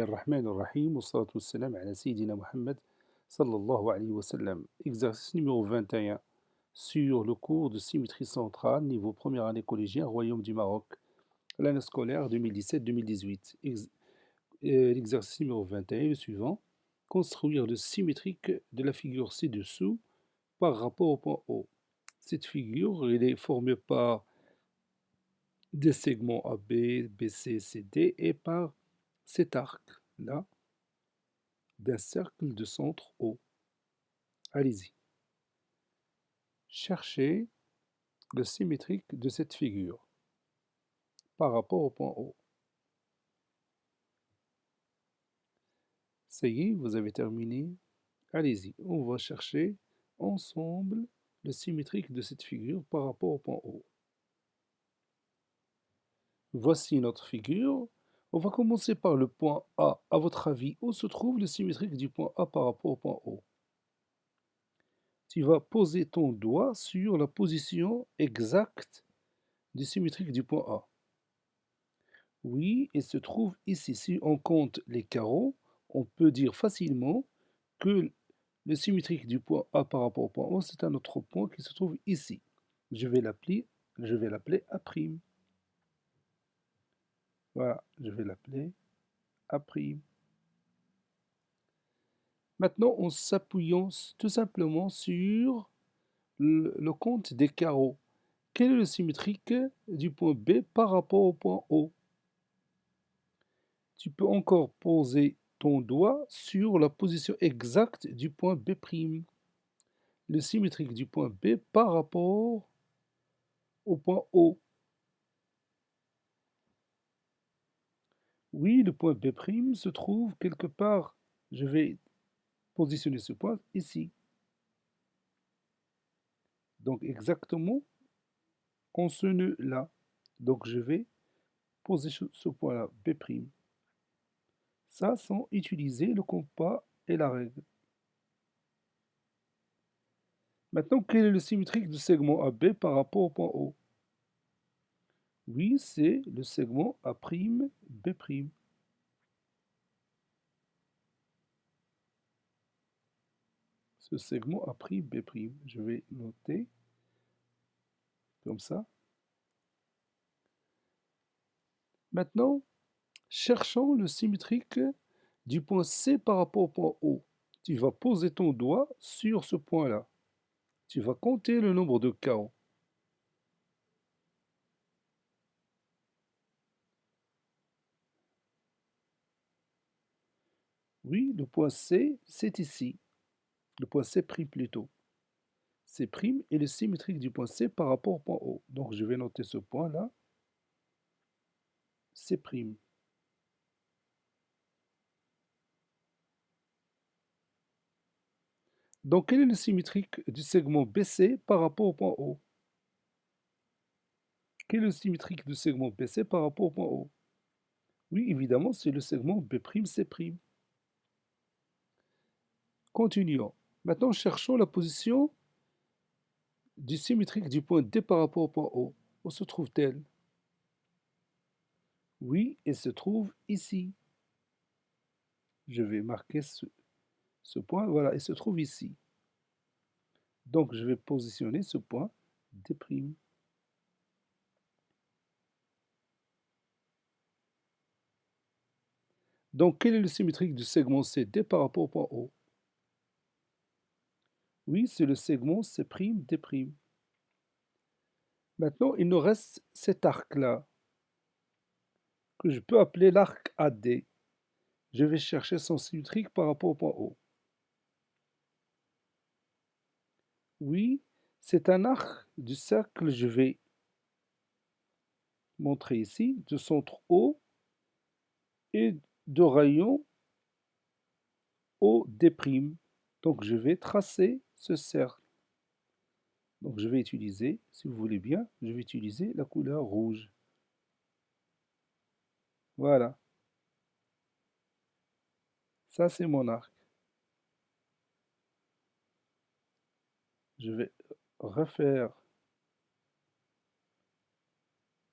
الرحمن الرحيم والصلاة والسلام على سيدنا Mohammed sallallahu alayhi wa sallam. Exercice numéro 21 sur le cours de symétrie centrale, niveau première année collégien, Royaume du Maroc, l'année scolaire 2017-2018. L'exercice numéro 21 est le suivant. Construire le symétrique de la figure ci-dessous par rapport au point O. Cette figure elle est formée par des segments AB, BC, CD et par cet arc-là d'un cercle de centre O. Allez-y. Cherchez le symétrique de cette figure par rapport au point O. Ça y est, vous avez terminé. Allez-y, on va chercher ensemble le symétrique de cette figure par rapport au point O. Voici notre figure. On va commencer par le point A. À votre avis, où se trouve le symétrique du point A par rapport au point O? Tu vas poser ton doigt sur la position exacte du symétrique du point A. Oui, il se trouve ici. Si on compte les carreaux, on peut dire facilement que le symétrique du point A par rapport au point O, c'est un autre point qui se trouve ici. Je vais l'appeler A'. Voilà, je vais l'appeler A'. Maintenant, en s'appuyant tout simplement sur le compte des carreaux, quel est le symétrique du point B par rapport au point O? Tu peux encore poser ton doigt sur la position exacte du point B'. Le symétrique du point B par rapport au point O. Oui, le point B' se trouve quelque part. Je vais positionner ce point ici. Donc exactement en ce nœud-là. Donc je vais poser ce point-là, B'. Ça sans utiliser le compas et la règle. Maintenant, quel est le symétrique du segment AB par rapport au point O? Oui, c'est le segment A'B'. Ce segment A'B'. Je vais noter comme ça. Maintenant, cherchons le symétrique du point C par rapport au point O. Tu vas poser ton doigt sur ce point-là. Tu vas compter le nombre de carreaux. Oui, le point C, c'est ici. Le point C' plutôt. C' est le symétrique du point C par rapport au point O. Donc je vais noter ce point-là. C'. Donc quel est le symétrique du segment BC par rapport au point O? Quel est le symétrique du segment BC par rapport au point O? Oui, évidemment, c'est le segment B'C'. Continuons. Maintenant, cherchons la position du symétrique du point D par rapport au point O. Où se trouve-t-elle? Oui, elle se trouve ici. Je vais marquer ce point. Voilà, elle se trouve ici. Donc, je vais positionner ce point D'. Donc, quel est le symétrique du segment CD par rapport au point O? Oui, c'est le segment C'D'. Maintenant, il nous reste cet arc-là, que je peux appeler l'arc AD. Je vais chercher son symétrique par rapport au point O. Oui, c'est un arc du cercle, je vais montrer ici, de centre O et de rayon OD'. Donc je vais tracer ce cercle. Donc je vais utiliser, si vous voulez bien, je vais utiliser la couleur rouge. Voilà, ça c'est mon arc. Je vais refaire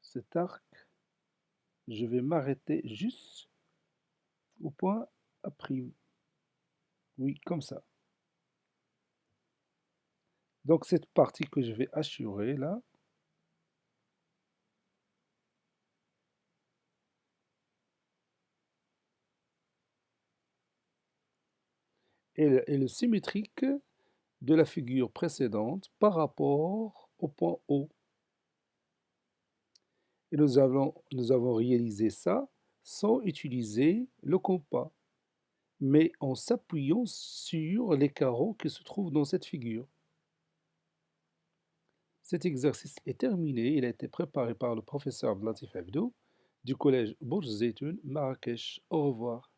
cet arc. Je vais m'arrêter juste au point A'. Oui, comme ça. Donc cette partie que je vais assurer là, est le symétrique de la figure précédente par rapport au point O. Et nous avons réalisé ça sans utiliser le compas, mais en s'appuyant sur les carreaux qui se trouvent dans cette figure. Cet exercice est terminé. Il a été préparé par le professeur Abdelatif Abdou du collège Bourj Zeytoun, Marrakech. Au revoir.